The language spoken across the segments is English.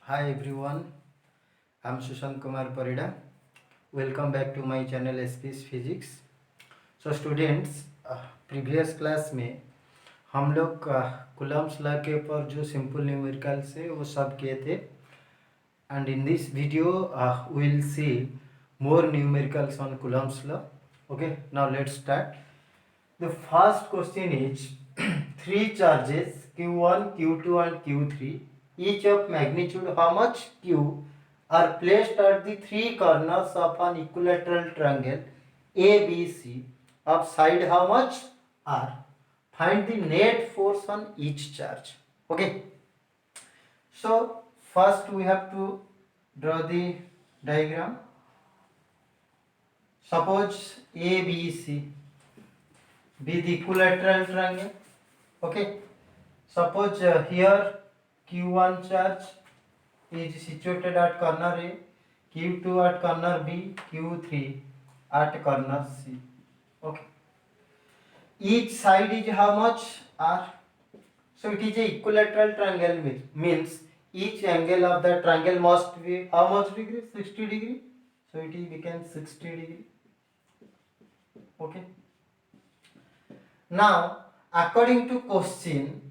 Hi everyone, I'm Sushant Kumar Parida. Welcome back to my channel SP's Physics. So students, previous class में हम लोग Coulomb's law के ऊपर जो simple numericals है वो सब किए थे. And in this video we will see more numericals on Coulomb's law. Okay, now let's start. The first question is three charges Q1, Q2 and Q3, each of magnitude how much Q, are placed at the three corners of an equilateral triangle ABC of side how much R. Find the net force on each charge. Okay. So first we have to draw the diagram. Suppose ABC be the equilateral triangle. Okay, suppose here q1 charge is situated at corner A, q2 at corner B, q3 at corner C. Okay, each side is how much R. So it is a equilateral triangle, means each angle of the triangle must be how much degree? 60 degree. So it is becomes 60 degree. Okay, now according to question,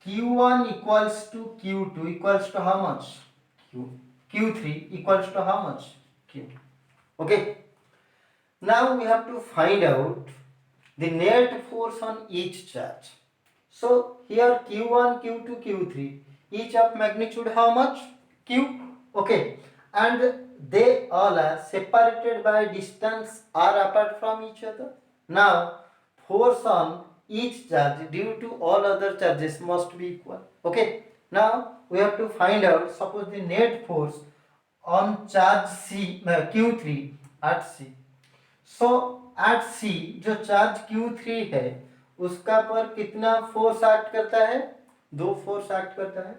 q1 equals to q2 equals to how much? Q. q3 equals to how much? Q. Okay, now we have to find out the net force on each charge. So here q1, q2, q3, each of magnitude how much? Q. Okay, and they all are separated by distance r apart from each other. Now force on each charge due to all other charges must be equal. Okay, now we have to find out, suppose the net force on charge C q3 at C. So at C जो charge Q3 है उसका पर कितना force act करता है? दो force act करता है.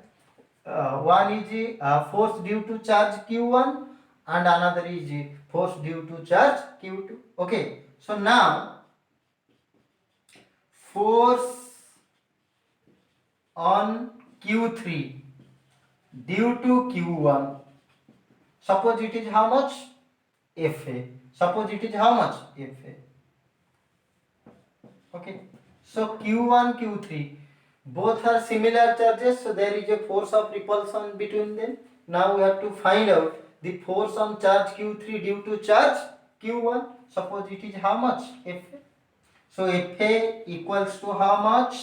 One is force due to charge Q1 and another is force due to charge Q2. Okay, so now force on Q3 due to Q1, suppose it is how much? Fa. Suppose it is how much? Fa. Okay, so q1 q3 both are similar charges, so there is a force of repulsion between them. Now we have to find out the force on charge q3 due to charge q1. Suppose it is how much? Fa. So Fa equals to how much?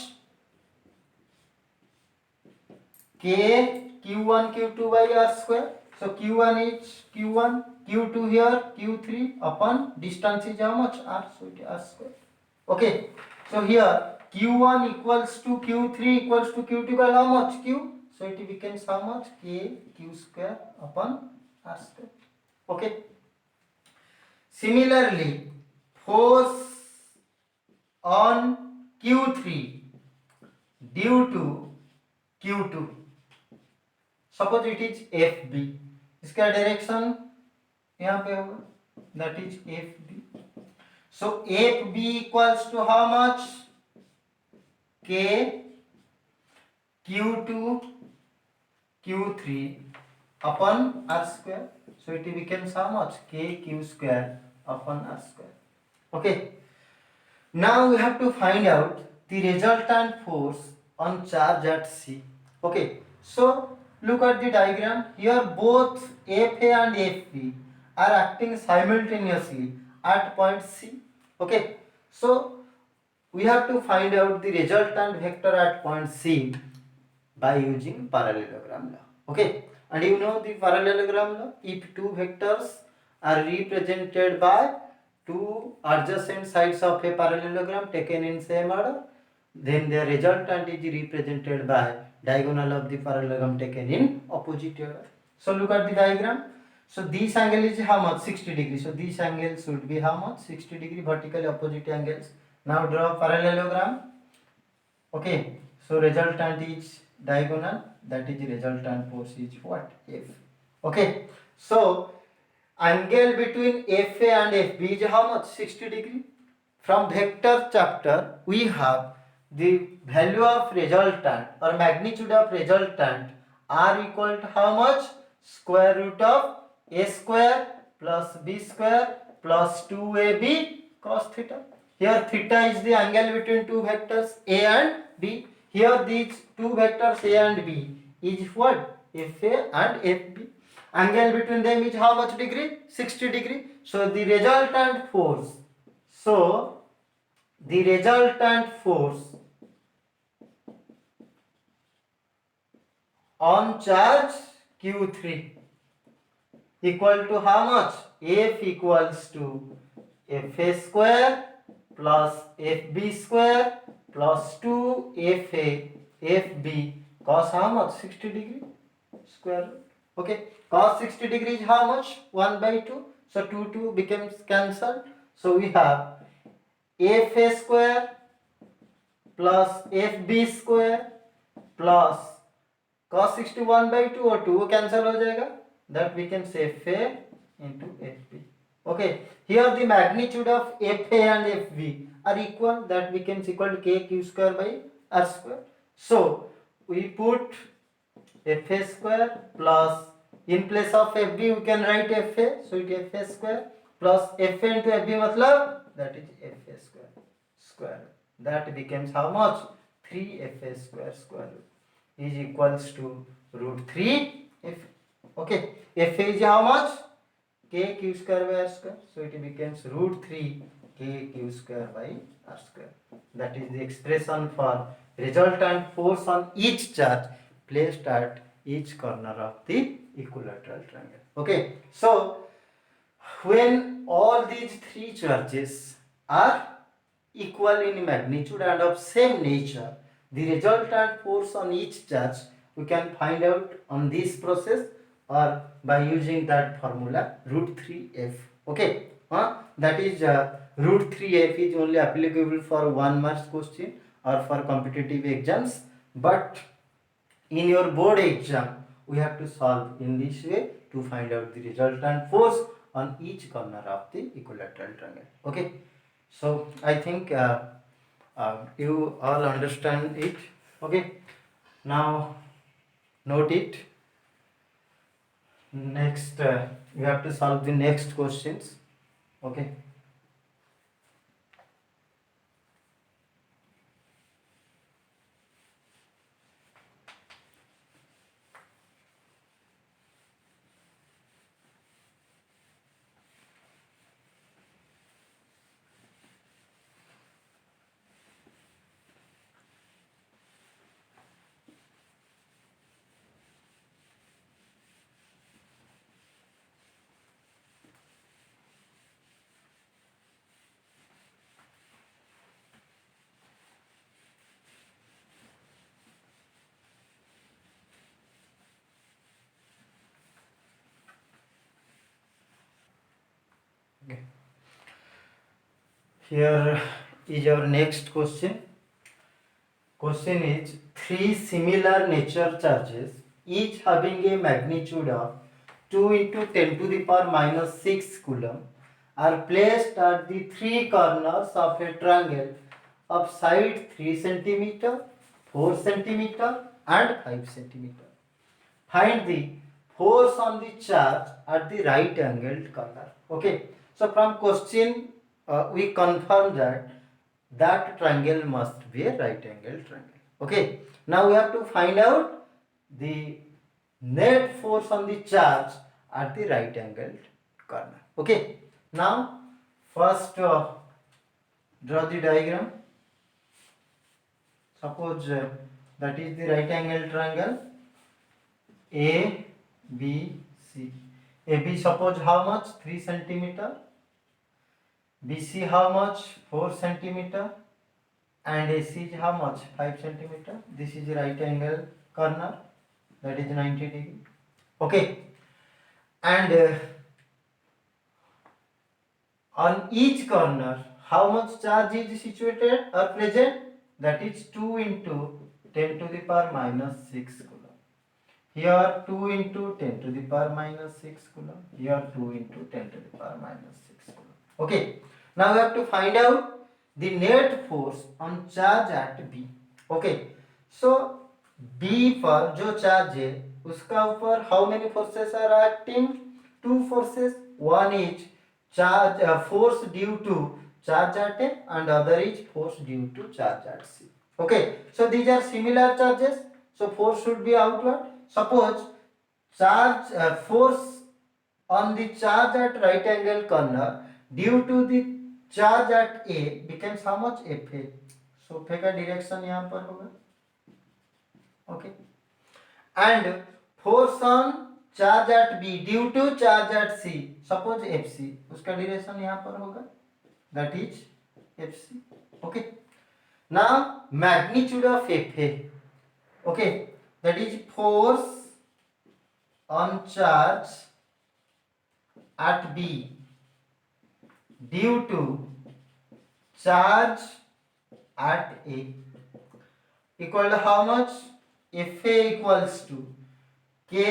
K q1 q2 by r square. So q1 is q1, q2 here q3 upon distance is how much? R. So it is r square. Okay, so here q1 equals to q3 equals to q2 by how much? Q. So it becomes how much? K q square upon r square. Okay, similarly force on q3 due to q2, suppose it is fb, इसका direction यहाँ पे होगा, that is fb. So FB equals to how much? K Q2 Q3 upon R square. So it becomes how much? K Q square upon R square. Okay. Now we have to find out the resultant force on charge at C. Okay. So look at the diagram. Here both FA and FB are acting simultaneously at point C. Okay, so we have to find out the resultant vector at point C by using parallelogram law. Okay, and you know the parallelogram law, if two vectors are represented by two adjacent sides of a parallelogram taken in same order, then their resultant is represented by diagonal of the parallelogram taken in opposite order. So look at the diagram. So this angle is how much? 60 degrees. So this angle should be how much? 60 degree vertically opposite angles. Now draw parallelogram. Okay, so resultant is diagonal, that is resultant force is what? F. Okay, so angle between FA and FB is how much? 60 degree. From vector chapter we have the value of resultant or magnitude of resultant r equal to how much? Square root of a square plus b square plus 2ab cos theta. Here theta is the angle between two vectors a and b. Here these two vectors a and b is what? Fa and fb. Angle between them is how much degree? 60 degree. So the resultant force. So the resultant force on charge Q3 equal to how much? F equals to Fa square plus Fb square plus 2Fa Fb cos how much? 60 degree square root. Okay, cos 60 degree is how much? 1 by 2. So 2 becomes cancelled. So we have Fa square plus Fb square plus cos 61 by 2 और 2 cancel हो जाएगा. That we can say Fa into Fb. Okay, here the magnitude of Fa and Fb are equal. That becomes equal to k q square by r square. So we put Fa square plus in place of Fb we can write Fa. So it is Fa square plus Fa into Fb मतलब that is Fa square. That becomes how much? 3Fa square root is equals to root 3 F. Okay, Fa is how much? K q square by r square. So it becomes root 3 k q square by r square. That is the expression for resultant force on each charge placed at each corner of the equilateral triangle. Okay, so when all these three charges are equal in magnitude and of same nature, the resultant force on each charge we can find out on this process or by using that formula root 3f. Okay, that is root 3f is only applicable for 1 marks question or for competitive exams, but in your board exam we have to solve in this way to find out the resultant force on each corner of the equilateral triangle. Okay, so I think you all understand it. Okay, now note it. Next you have to solve the next questions. Okay, here is our next question. Question is, three similar nature charges each having a magnitude of 2 into 10 to the power minus 6 coulomb are placed at the three corners of a triangle of side 3 centimeter, 4 centimeter and 5 centimeter. Find the force on the charge at the right angled corner. Okay, so from question we confirm that triangle must be a right angled triangle. Okay, now we have to find out the net force on the charge at the right angled corner. Okay, now first draw the diagram. Suppose that is the right angled triangle A B C. AB suppose how much? 3 centimeter. BC how much? 4 centimeter. And AC is how much? 5 centimeter. This is the right angle corner, that is 90 degree. Okay, and on each corner how much charge is situated or present? That is 2 into 10 to the power minus 6 coulomb. Here 2 into 10 to the power minus 6 coulomb. Here 2 into 10 to the power minus 6 coulomb. Okay, now we have to find out the net force on charge at B. Okay, so B पर जो charge है उसका ऊपर how many forces are acting, two forces, one is charge force due to charge at A and other is force due to charge at C. Okay, so these are similar charges, so force should be outward. Suppose charge force on the charge at right angle corner due to the charge at A becomes how much, Fa. So Fa का direction यहाँ पर होगा. Okay, and force on charge at B due to charge at C, suppose F C, उसका duration यहां पर होगा, that is F C. Okay, now magnitude of F A, okay, that is force on charge at B due to charge at A equal to how much, F A equals to K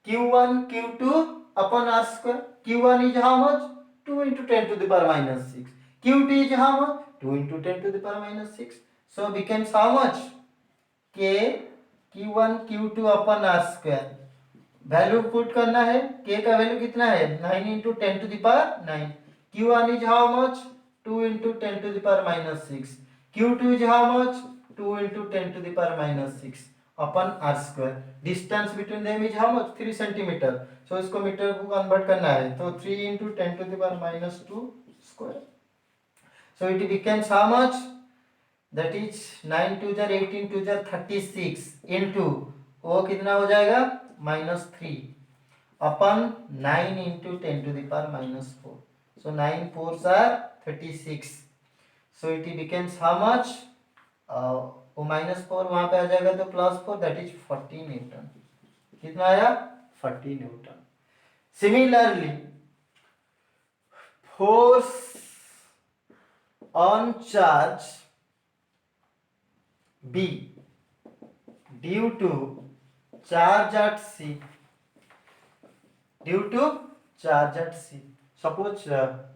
Q1 Q2 upon R square. Q1 is how much? 2 into 10 to the power minus 6. Q2 is how much? 2 into 10 to the power minus 6. So becomes how much? K Q1 Q2 upon R square. Value put करना है, K का value कितना है, 9 into 10 to the power 9. Q1 is how much? 2 into 10 to the power minus 6. Q2 is how much? 2 into 10 to the power minus 6 अपन R square. Distance between them is how much, 3 centimetre. So इसको metre को convert करना है, तो 3 into 10 to the power minus 2 square. So it becomes how much, that is 9 2 jar 18 2 jar 36 into वो कितना हो जाएगा, -3 अपन 9 into 10 to the power minus 4. So 9 4s are 36. So it becomes how much, वो -4 वहां पे आ जाएगा तो +4, दैट इज 40 न्यूटन. कितना आया, 40 newton. Similarly force on charge B due to charge at C, due to charge at C, suppose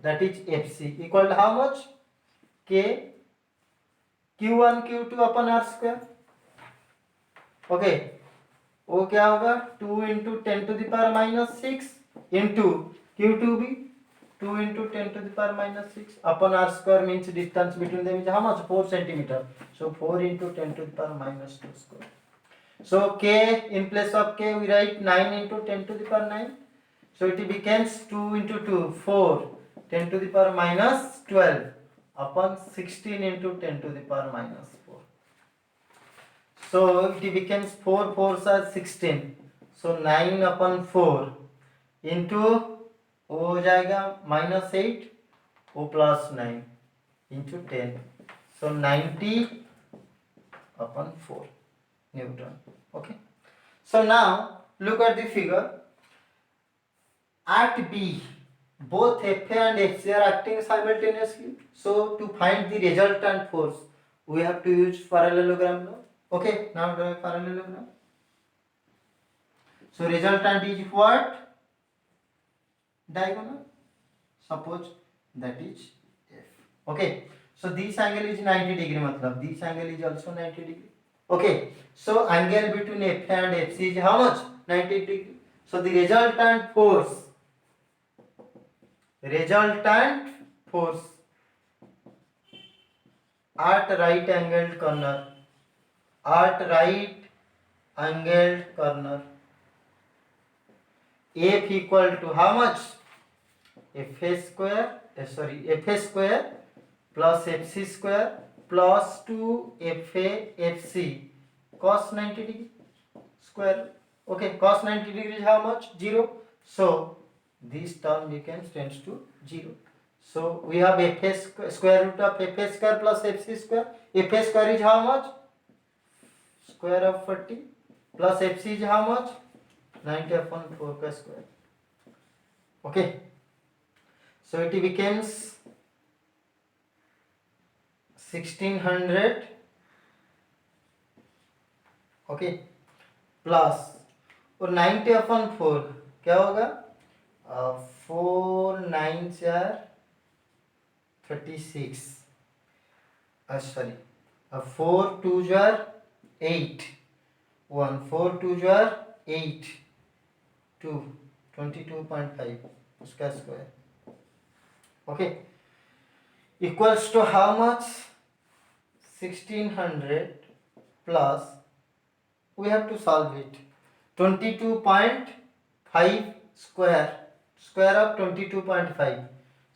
that is FC equal to how much, K Q1 Q2 upon R square. Okay, वो क्या होगा, 2 into 10 to the power minus 6 into Q2 भी 2 into 10 to the power minus 6 upon R square means distance between them is how much, 4 centimeter. So 4 into 10 to the power minus 2 square. So K, in place of K we write 9 into 10 to the power 9. So it becomes 2 into 2 4 10 to the power minus 12 upon 16 into 10 to the power minus 4. So it becomes 4 4s are 16. So 9 upon 4 into वो हो जाएगा -8 वो +9 into 10. So 90 upon 4 Newton. Okay. So now look at the figure. At B, both Fa and Fc are acting simultaneously. So to find the resultant force, we have to use parallelogram law. Okay, now draw a parallelogram. So resultant is what? Diagonal. Suppose that is F. Okay. So this angle is 90 degree. मतलब this angle is also 90 degree. Okay. So angle between Fa and Fc is how much? 90 degree. So the resultant force at right angled corner F equal to how much, Fa square plus Fc square plus 2 Fc cos 90 degree square. Okay, cos 90 degree is how much, 0. So this term becomes tends to 0. So we have Fa square root of Fa square plus Fc square. Fa square is how much, square of 40 plus Fc is how much, 90 upon 4 का square. Okay, so it becomes 1600. Okay, plus और 90 upon 4 क्या होगा, 4 9 4 36, sorry 4 2 jar 8 1 4 2 jar 8 2 22.5 उसका square okay equals to how much 1600 plus we have to solve it 22.5 square of 22.5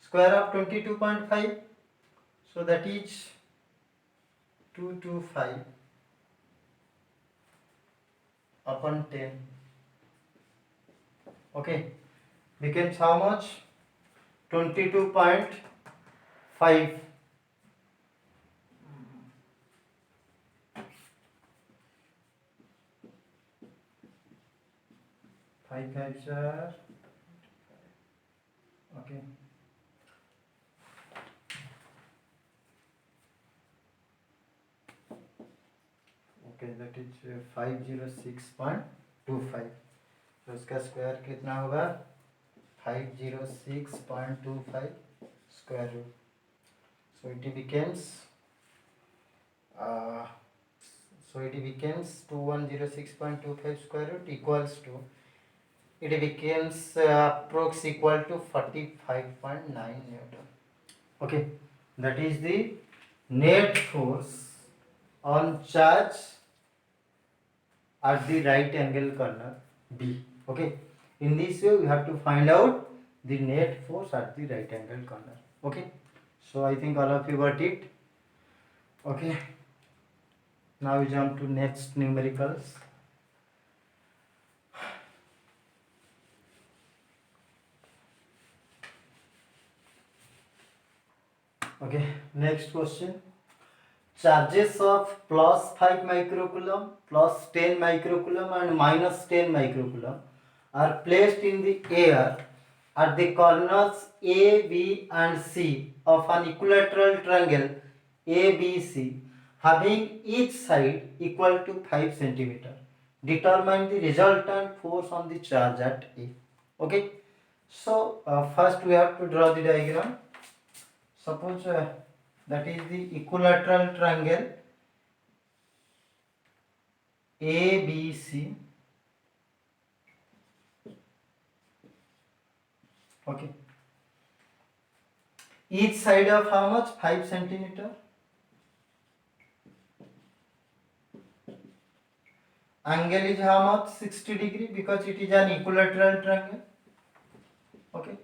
square of 22.5 so that is 225 upon 10 okay becomes how much 22.5 5 5 are okay okay that is 506.25 तो उसका square कितना होगा 506.25 square root so it becomes uh, 2106.25 square root equals to it becomes approx equal to 45.9 newton okay that is the net force on charge at the right angle corner B okay in this way we have to find out the net force at the right angle corner okay so I think all of you got it okay now we jump to next numericals okay next question charges of plus 5 microcoulomb plus 10 microcoulomb and minus 10 microcoulomb are placed in the air at the corners A, B and C of an equilateral triangle ABC having each side equal to 5 centimeter. Determine the resultant force on the charge at A. Okay. So first we have to draw the diagram. Suppose that is the equilateral triangle ABC okay each side of how much 5 centimeter angle is how much 60 degree because it is an equilateral triangle okay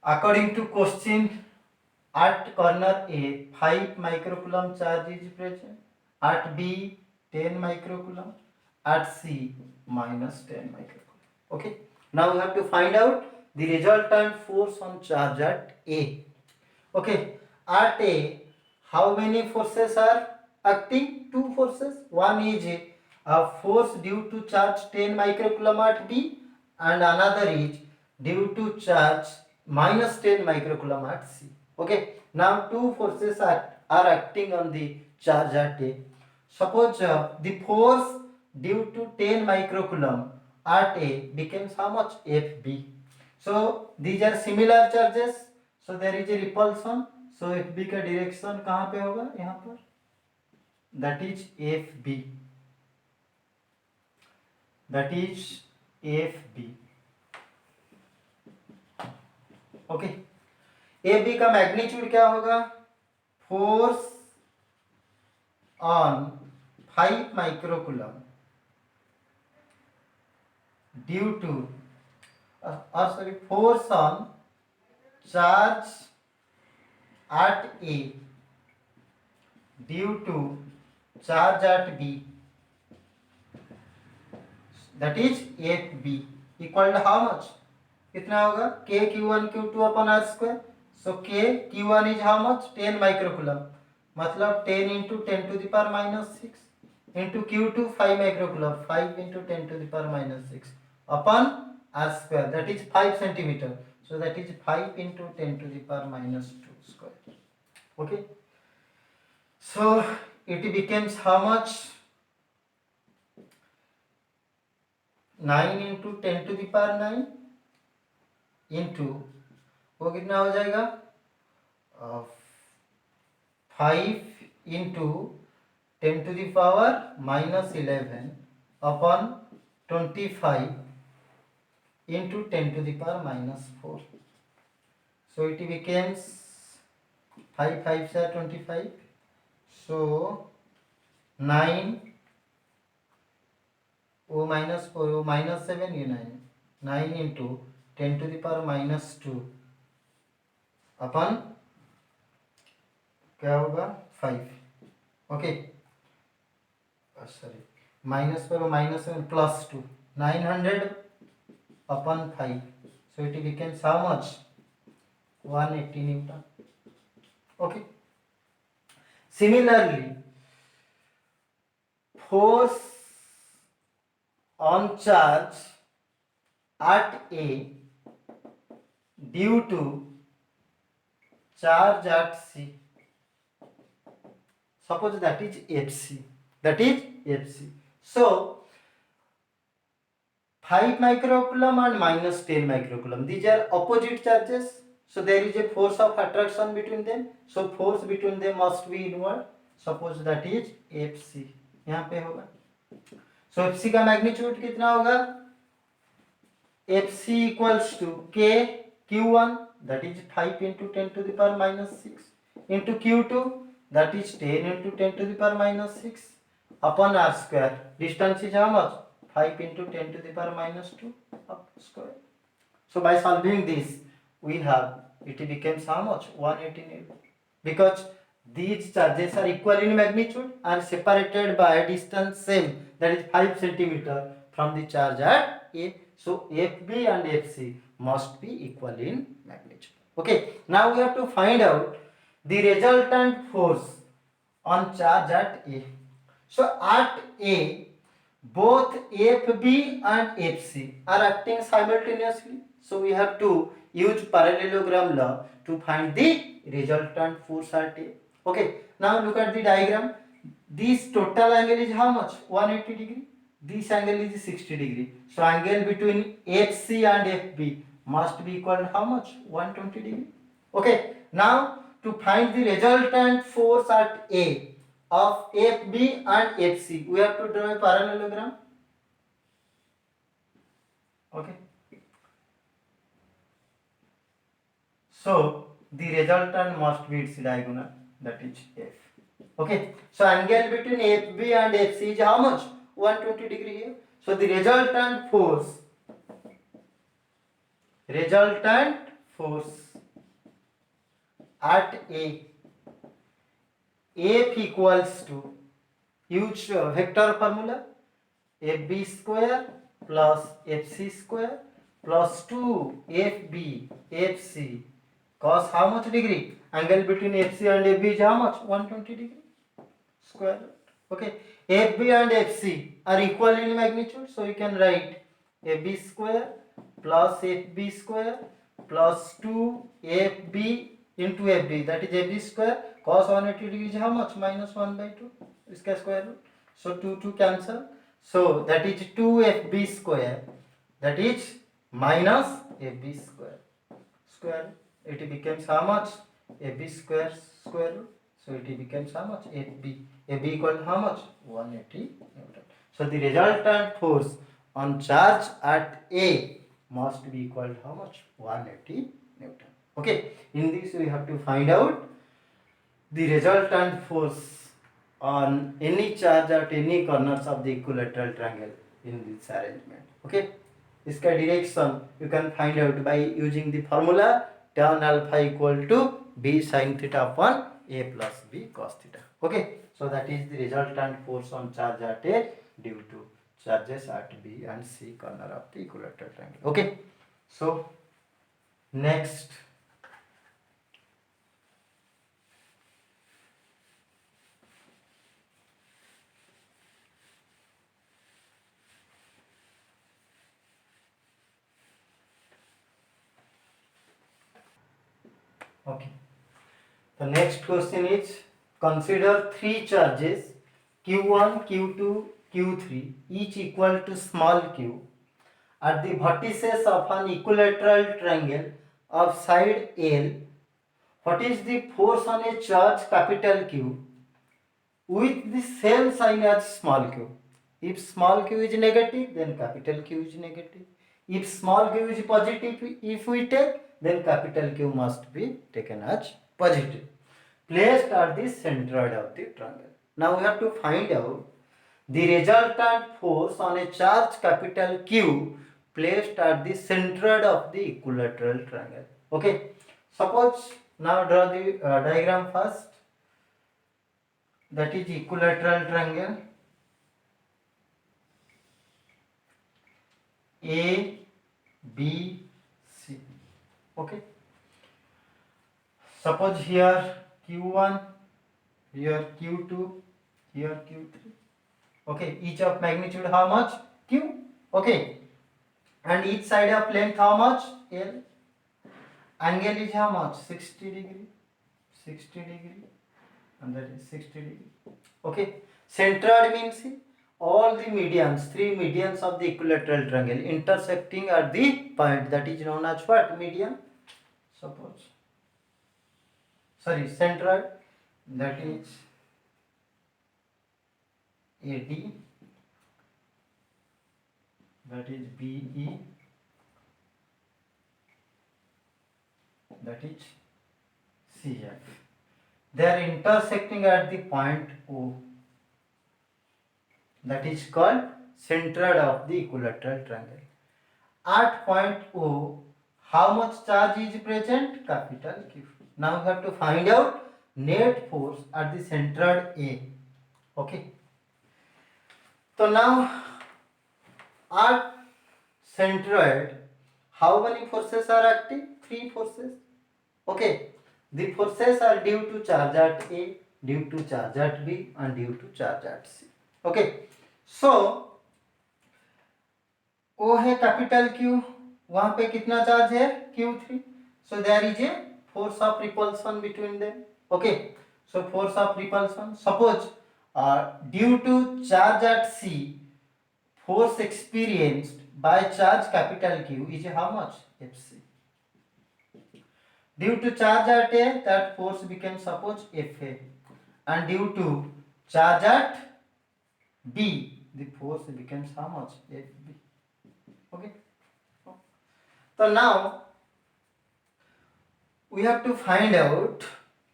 according to question at corner A 5 microcoulomb charge is present at B 10 microcoulomb at C minus 10 microcoulomb okay now we have to find out the resultant force on charge at A okay at A how many forces are acting two forces one is a force due to charge 10 microcoulomb at B and another is due to charge minus 10 microcoulomb at C okay now two forces are acting on the charge at A suppose the force due to 10 microcoulomb at A becomes how much FB so these are similar charges so there is a repulsion so FB का direction कहाँ पे होगा यहाँ पर that is FB that is FB okay AB का magnitude क्या होगा force on 5 microcoulomb due to sorry force on charge at A due to charge at B that is FB equal to how much कितना होगा k q1 q2 upon r square so k q1 is how much 10 microcoulomb मतलब 10 into 10 to the power minus 6 into q2 5 microcoulomb 5 into 10 to the power minus 6 upon r square that is 5 centimeter so that is 5 into 10 to the power minus 2 square okay so it becomes how much 9 into 10 to the power 9 into वो कितना हो जाएगा 5 into 10 to the power minus 11 upon 25 into 10 to the power minus 4. So it becomes 5 5s are 25. So 9 o minus 4 o minus 7 ये 9 into 10 to the power minus 2 अपन क्या होगा 5. Okay sorry minus 4 minus 7 plus 2 900 upon 5. So it becomes how much 180 Newton. Okay. Similarly, force on charge at A due to charge at C. Suppose that is Fc. That is Fc. So 5 microcoulomb and minus 10 microcoulomb. These are opposite charges. So there is a force of attraction between them. So force between them must be inward. Suppose that is Fc. यहाँ पे होगा. So Fc का magnitude कितना होगा? Fc equals to K Q1 that is 5 into 10 to the power minus 6 into Q2 that is 10 into 10 to the power minus 6 upon R square. Distance is how much? 5 into 10 to the power minus 2 up square. So by solving this, we have it becomes how much? 180 Newton. Because these charges are equal in magnitude and separated by a distance same, that is 5 centimeter from the charge at A. So FB and FC must be equal in magnitude. Okay. Now we have to find out the resultant force on charge at A. So at A, both FB and FC are acting simultaneously. So we have to use parallelogram law to find the resultant force at A. Okay. Now look at the diagram. This total angle is how much? 180 degree. This angle is 60 degree. So angle between FC and FB must be equal to how much? 120 degree. Okay. Now to find the resultant force at A of FB and FC, we have to draw a parallelogram. Okay. So the resultant must be its diagonal, that is F. Okay. So angle between FB and FC is how much? 120 degree here. So the resultant force at A, F equals to, use vector formula, FB square plus FC square plus 2 FC cos how much degree? Angle between FC and FB is how much? 120 degree square root. Okay. FB and FC are equal in magnitude, so you can write AB square plus FB square plus 2FB into FB, that is AB square. Cos 180 degree is how much? Minus 1 by 2. इसका square root. So 2 cancel. So that is 2FB square, that is minus FB square. Square. It becomes how much? AB square square root. So it becomes how much? FB. AB equal to how much? 180 Newton. So the resultant force on charge at A must be equal to how much? 180 Newton. Okay. In this we have to find out the resultant force on any charge at any corners of the equilateral triangle in this arrangement. Okay. इसका direction you can find out by using the formula tan alpha equal to B sin theta upon A plus B cos theta. Okay. So that is the resultant force on charge at A due to charges at B and C corner of the equilateral triangle. Okay. So next, okay. The next question is, consider three charges Q1, Q2, Q3 each equal to small q at the vertices of an equilateral triangle of side L. What is the force on a charge capital Q with the same sign as small q. If small q is negative, then capital Q is negative. If small q is positive, if we take, then capital Q must be taken as positive. Placed at the centroid of the triangle. Now we have to find out the resultant force on a charge capital Q placed at the centroid of the equilateral triangle. Okay. Suppose now draw the diagram first. That is equilateral triangle. A, B, C. Okay. Suppose here Q1, here Q2, here Q3. Okay. Each of magnitude how much? Q. Okay. And each side of length how much? L. Angle is how much? 60 degree. 60 degree. And that is 60 degree. Okay. Centroid means all the medians, three medians of the equilateral triangle intersecting at the point that is known as what? Median. Suppose. Sorry, centroid. That is AD. That is BE. That is CF. They are intersecting at the point O. That is called centroid of the equilateral triangle. At point O, how much charge is present? Capital Q. Now we have to find out net force at the centroid A. Okay. So now at centroid, how many forces are active? Three forces. Okay. The forces are due to charge at A, due to charge at B, and due to charge at C. Okay. So O है capital Q, वहां पे कितना charge है? Q3. So there is a force of repulsion between them. Okay. So force of repulsion. Suppose due to charge at C, force experienced by charge capital Q is how much? Fc. Due to charge at A, that force becomes suppose Fa, and due to charge at B, the force becomes how much? Fb. Okay. So now we have to find out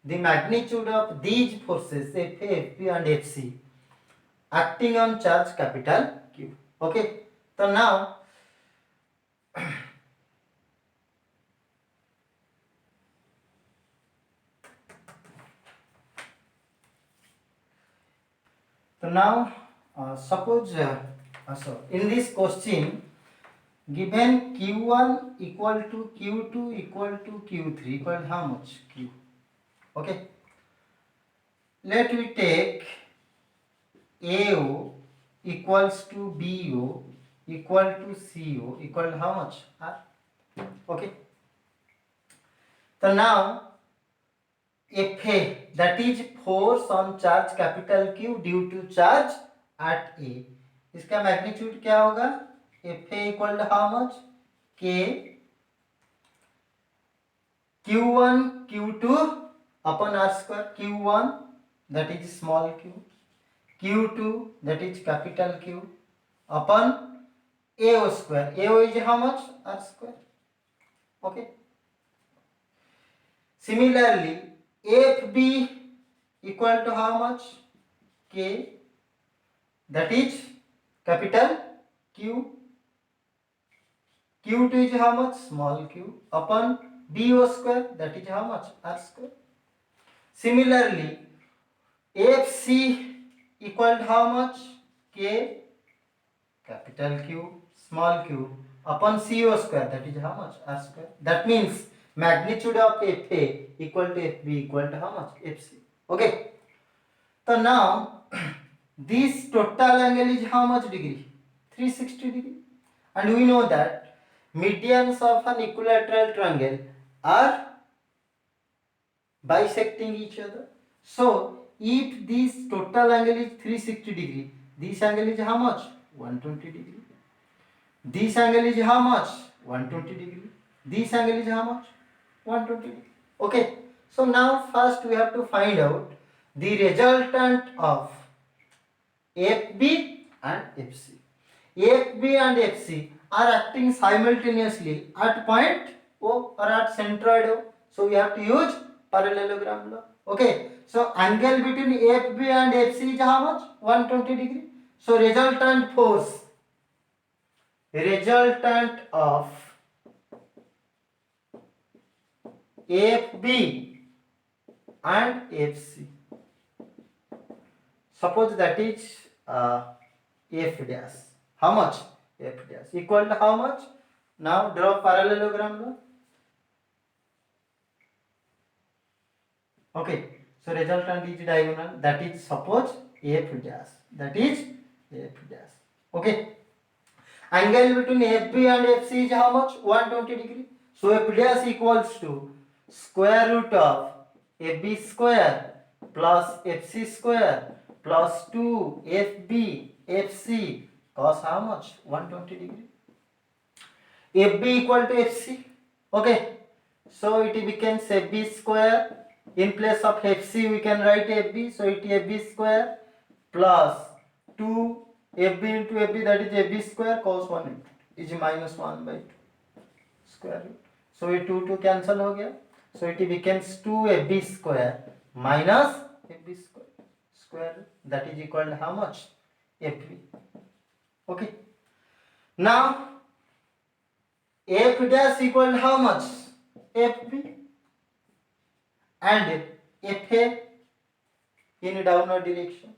the magnitude of these forces Fa, Fp and Fc acting on charge capital Q. Okay. So now suppose in this question given Q1 equal to Q2 equal to Q3 equal how much? Q. Okay. Let me take AO equals to BO equal to CO equal how much? R. Okay. So now Fa, that is force on charge capital Q due to charge at A. इसका magnitude क्या होगा? Fa equal to how much? K Q1 Q2 upon R square. Q1 that is small q, Q2 that is capital Q upon AO square. AO is how much? R square. Okay. Similarly, FB equal to how much? K, that is capital Q. Q2 is how much? Small q upon BO square, that is how much? R square. Similarly, FC equal to how much? K, capital Q, small q upon CO square, that is how much? R square. That means magnitude of Fa equal to Fb equal to how much? Fc. Okay. So now this total angle is how much degree? 360 degree. And we know that medians of an equilateral triangle are bisecting each other. So if this total angle is 360 degree, this angle is how much? 120 degree. This angle is how much? 120 degree. This angle is how much? 120 degree. Okay. So now first we have to find out the resultant of FB and FC. FB and FC are acting simultaneously at point O or at centroid O. So we have to use parallelogram law. Okay. So angle between FB and FC is how much? 120 degree. So resultant force, resultant of FB and FC. Suppose that is F dash. How much? F dash equal to how much? Now draw parallelogram. Okay. So resultant is diagonal. That is suppose F dash. That is F dash. Okay. Angle between FB and FC is how much? 120 degree. So F dash equals to square root of FB square plus FC square plus 2 FB FC cos how much? 120 degree. FB equal to FC. Okay. So it becomes FB square. In place of FC we can write FB. So it FB square plus 2 FB into FB, that is FB square cos 1 is minus 1 by 2 square root. So ये 2 cancel हो गया. So it becomes 2 FB square minus FB square root, that is equal to how much? FB. Okay. Now F dash equal to how much? FB and FA in downward direction.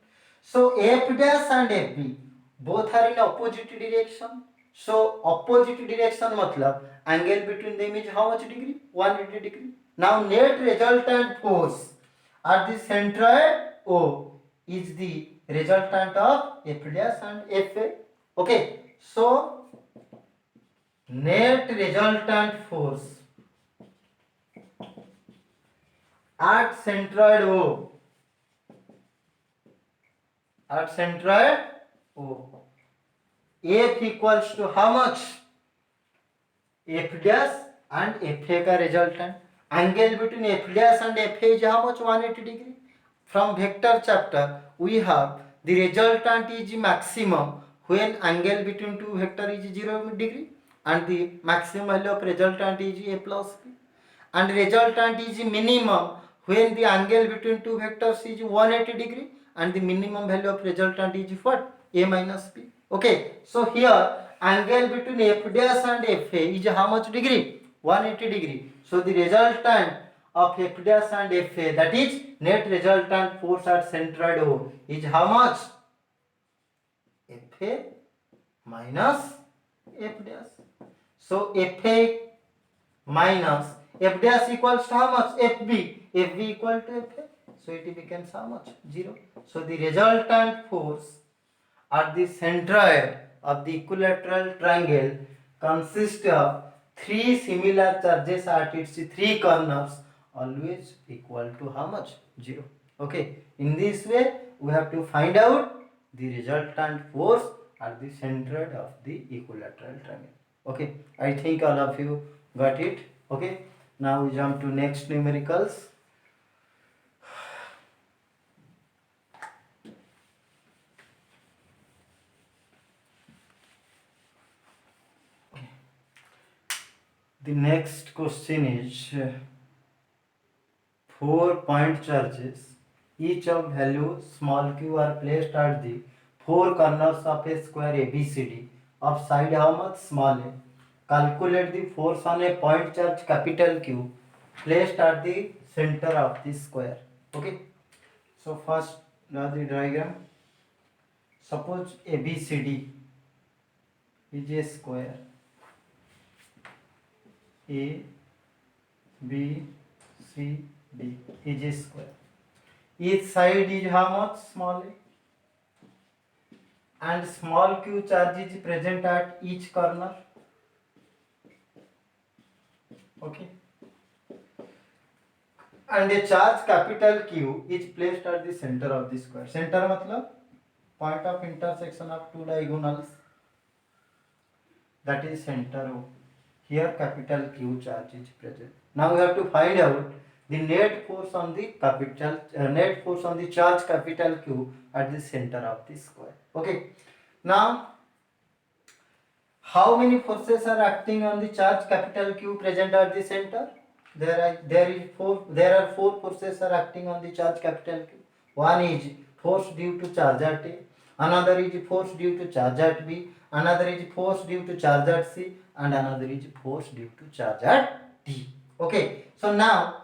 So F dash and FB both are in opposite direction. So opposite direction matlab angle between them is how much degree? 180 degree. Now net resultant force at the centroid O is the resultant of F dash and FA. Okay. So net resultant force at centroid O, at centroid O, F equals to how much? F dash and FA का resultant. Angle between F dash and FA is how much? 180 degree. From vector chapter we have the resultant is maximum when angle between two vector is 0 degree, and the maximum value of resultant is A plus B, and resultant is minimum when the angle between two vectors is 180 degree, and the minimum value of resultant is what? A minus B. Okay. So here angle between F dash and FA is how much degree? 180 degree. So the resultant of F dash and FA, that is net resultant force at centroid O, is how much? FA minus F dash. So FA minus F dash equals to how much? FB. FB equal to FA. So it becomes how much? 0. So the resultant force at the centroid of the equilateral triangle consists of 3 similar charges at its 3 corners, always equal to how much? 0. Okay. In this way we have to find out the resultant force at the centroid of the equilateral triangle. Okay. I think all of you got it. Okay. Now we jump to next numericals. The next question is 4 point charges, each of value small q are placed at the 4 corners of a square ABCD of side how much? Small a. Calculate the force on a point charge capital Q placed at the center of the square. Okay. So first draw the diagram. Suppose ABCD is a square. A, B, C, D is a square. Each side is how much? Small a. And small q charge is present at each corner. Okay. And a charge capital Q is placed at the center of the square. Center matlab point of intersection of two diagonals. That is center O. Here capital Q charge is present. Now we have to find out the net force on the net force on the charge capital Q at the center of the square. Okay. Now, how many forces are acting on the charge capital Q present at the center? There are four forces are acting on the charge capital Q. One is force due to charge at A, another is force due to charge at B, another is force due to charge at C, and another is force due to charge at D. Okay, so now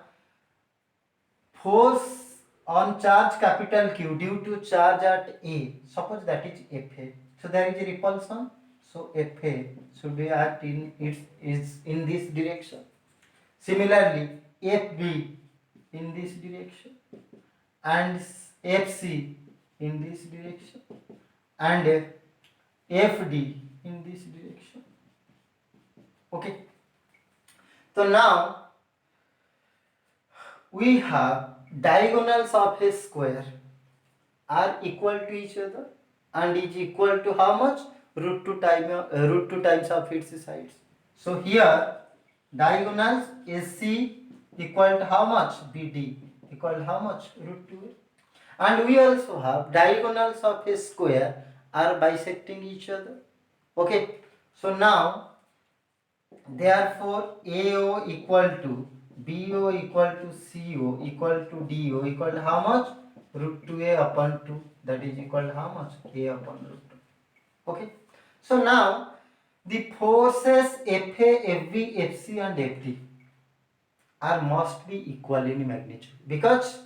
force on charge capital Q due to charge at A, suppose that is Fa. So there is a repulsion. So Fa should be act in its is in this direction. Similarly, Fb in this direction and Fc in this direction and Fd in this direction. Okay. So now we have diagonals of a square are equal to each other and is equal to how much? Root 2 times of its sides. So here diagonals AC equal to how much? BD equal to how much? Root 2. And we also have diagonals of a square are bisecting each other. Okay. So now therefore AO equal to BO equal to CO equal to DO equal to how much? Root 2A upon 2. That is equal to how much? A upon root 2. Okay. So now the forces Fa, Fb, Fc and Fd are must be equal in magnitude because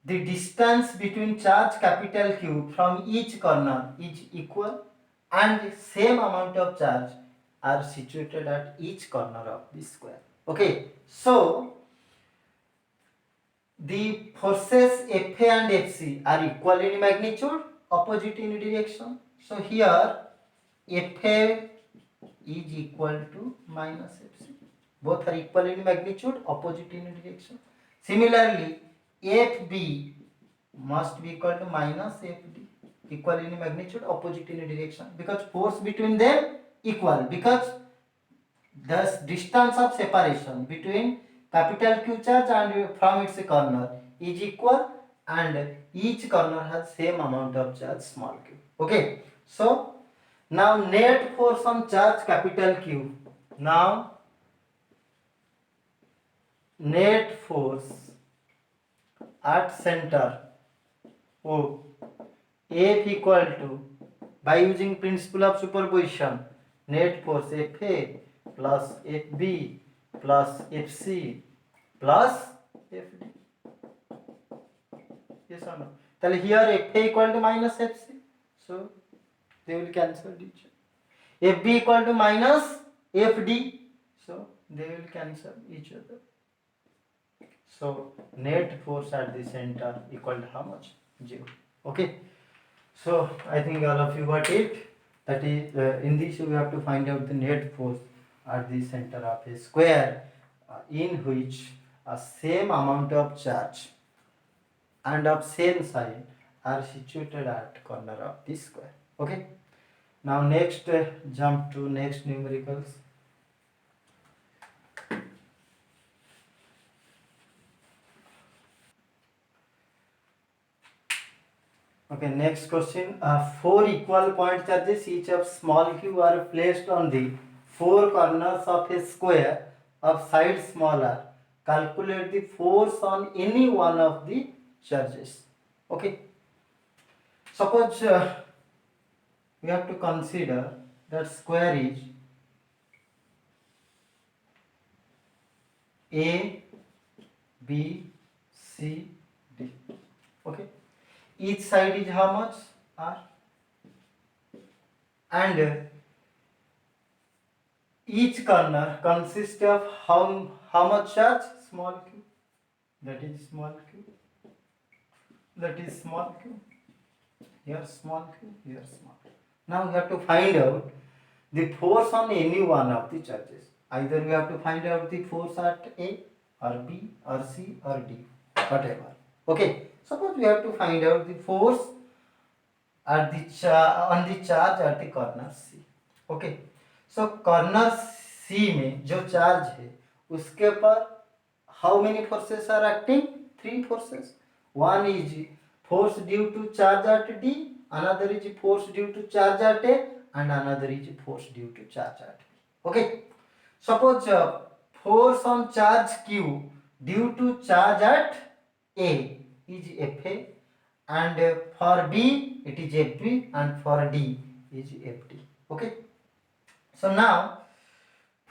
the distance between charge capital Q from each corner is equal and same amount of charge are situated at each corner of the square. Okay, so the forces Fa and Fc are equal in magnitude, opposite in direction. So here Fa is equal to minus Fc. Both are equal in magnitude, opposite in direction. Similarly, Fb must be equal to minus Fd, equal in magnitude, opposite in direction, because force between them equal, because the distance of separation between capital Q charge and from its corner is equal and each corner has same amount of charge small q. Okay, so now net force on charge capital Q. Now net force at center O, F equal to, by using principle of superposition, net force Fa plus Fb plus Fc plus Fd. Yes or no? So here Fa equal to minus Fc, so they will cancel each other. Fb equal to minus Fd, so they will cancel each other. So net force at the center equal to how much? 0. Okay. So I think all of you got it. That is, in this we have to find out the net force at the center of a square in which a same amount of charge and of same side are situated at corner of the square. Okay. Now next jump to next numericals. Okay, next question. 4 equal point charges each of small q are placed on the 4 corners of a square of side smaller. Calculate the force on any one of the charges. Okay. Suppose we have to consider that square is A, B, C, D. Okay. Each side is how much? R. And each corner consists of how much charge? Small q. That is small q. That is small q. Here small q, here small q. Now we have to find out the force on any one of the charges. Either we have to find out the force at A or B or C or D, whatever. Okay. Suppose we have to find out the force at the on the charge at the corner C. Okay. So corner C में जो charge है उसके पर how many forces are acting? Three forces. One is force due to charge at D, another is force due to charge at A, and another is force due to charge at B. Okay. Suppose force on charge Q due to charge at A is Fa, and for B it is Fb, and for D is Fd. Okay. So now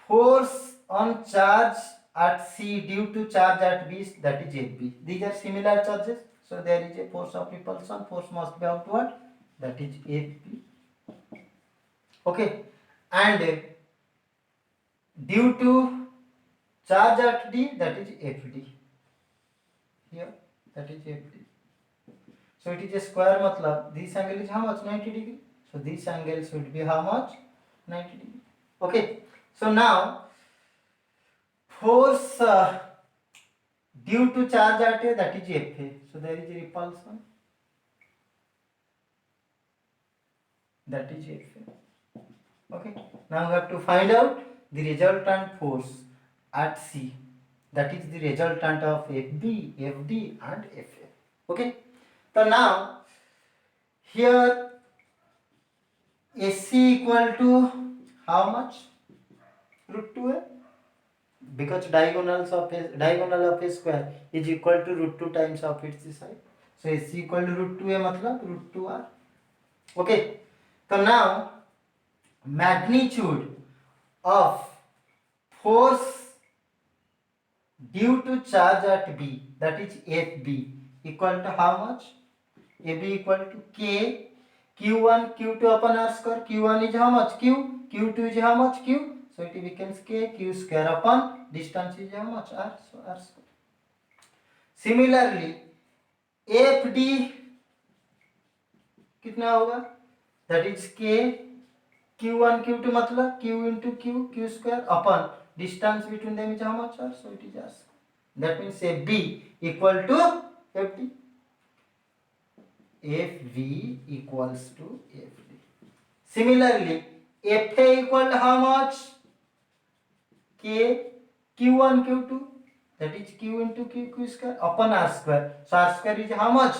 force on charge at C due to charge at B, that is Fb. These are similar charges, so there is a force of repulsion, force must be outward, that is Fb. Okay, and due to charge at D, that is Fd. Here, that is Fd. So it is a square, matlab this angle is how much? 90 degree. So this angle should be how much? 90 degree. Okay. So now force due to charge at A, that is Fa. So there is a repulsion, that is Fa. Okay. Now we have to find out the resultant force at C, that is the resultant of Fb, Fd and Fa. Okay. So now here AC equal to how much? Root 2a, because diagonal of a square is equal to root 2 times of its side. So AC equal to root 2a, matlab root 2r. Okay. So now magnitude of force due to charge at B, that is Fb, equal to how much? AB equal to K Q1 Q2 upon R square. Q1 is how much? Q. Q2 is how much? Q. So it becomes K Q square upon distance is how much? R. So R square. Similarly FD कितना होगा? That is K Q1 Q2 मतलब Q into Q Q square upon distance between them is how much? R. So it is R square. That means FB equal to FD. FV equals to FD. Similarly, FA equal to how much? K Q1 Q2, that is Q into Q square upon R square. So R square is how much?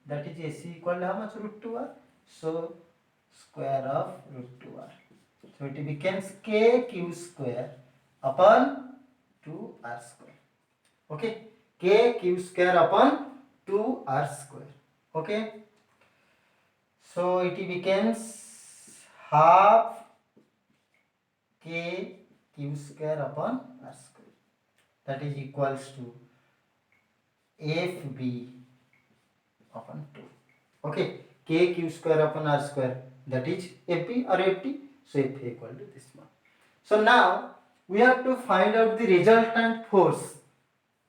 That is AC equal to how much? Root 2R. So square of root 2R. So it becomes K Q square upon 2R square. Okay, K Q square upon 2R square. Okay. So it becomes half K Q square upon R square, that is equals to FB upon 2. Okay, K Q square upon R square, that is FB or FT. So FA equal to this one. So now we have to find out the resultant force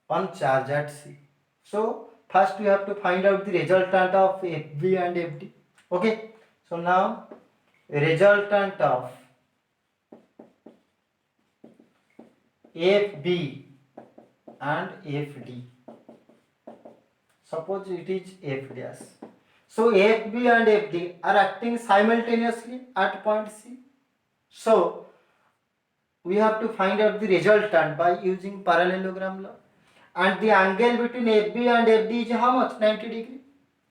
on charge at C. So first we have to find out the resultant of FB and FD. Okay, so now resultant of FB and FD. Suppose it is F dash. So FB and FD are acting simultaneously at point C. So we have to find out the resultant by using parallelogram law. And the angle between FB and FD is how much? 90 degree.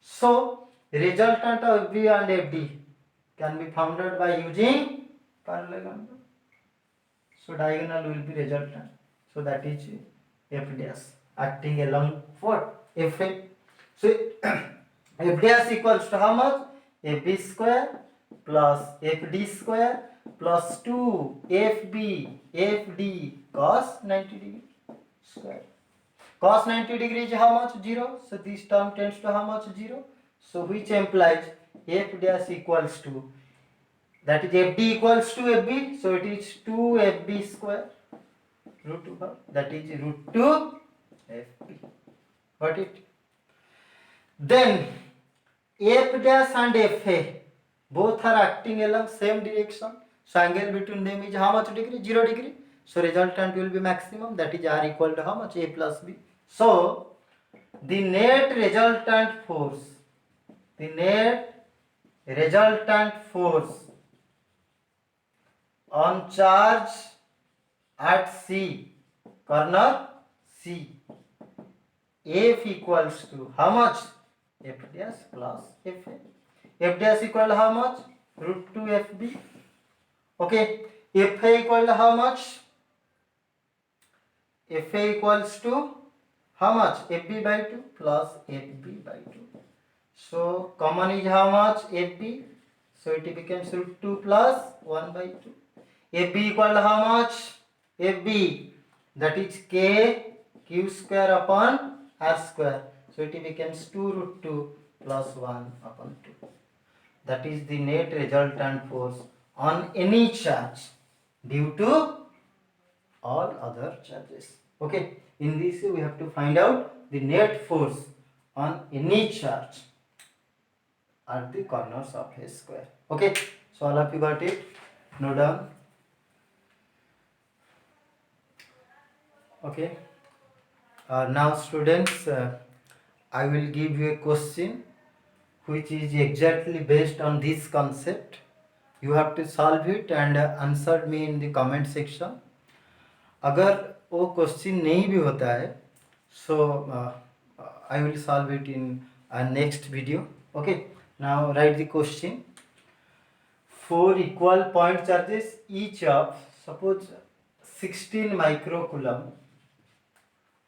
So resultant of FB and FD can be found out by using parallelogram. So diagonal will be resultant. So that is F dash acting along what? FA. So F dash equals to how much? FB square plus FD square plus 2 FB FD cos 90 degree square. Cos 90 degree is how much? 0. So this term tends to how much? 0. So which implies F dash equals to, that is FD equals to FB. So it is 2 FB square root 2, that is root 2 FB. Got it? Then F dash and FA both are acting along same direction. So angle between them is how much degree? 0 degree. So resultant will be maximum, that is R equal to how much? A plus B. So the net resultant force on charge at C, corner C. F equals to how much? F dash plus Fa. F dash equal to how much? Root 2 Fb. Okay. Fa equal to how much? Fa equals to how much? Fb by 2 plus Fb by 2. So common is how much? Fb. So it becomes root 2 plus 1 by 2. Fb equal to how much? Fb, that is k q square upon r square. So it becomes 2 root 2 plus 1 upon 2. That is the net resultant force on any charge due to all other charges. Okay, in this we have to find out the net force on any charge at the corners of a square. Okay, so all of you got it? Note down. Okay, now students, I will give you a question which is exactly based on this concept. You have to solve it and answer me in the comment section. अगर वो question नहीं भी होता है so I will solve it in a next video. Okay, now write the question. 4 equal point charges each of suppose 16 microcoulomb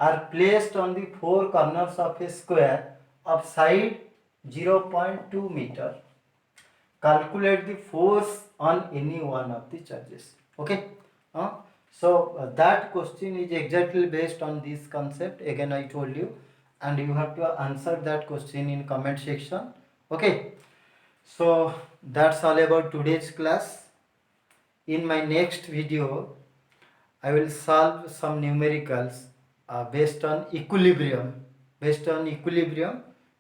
are placed on the four corners of a square of side 0.2 meter. Calculate the force on any one of the charges. Okay. So that question is exactly based on this concept. Again I told you, and you have to answer that question in comment section. Okay. So that's all about today's class. In my next video I will solve some numericals based on equilibrium.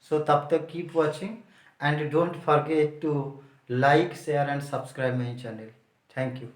So tab tak keep watching and don't forget to like, share and subscribe my channel. Thank you.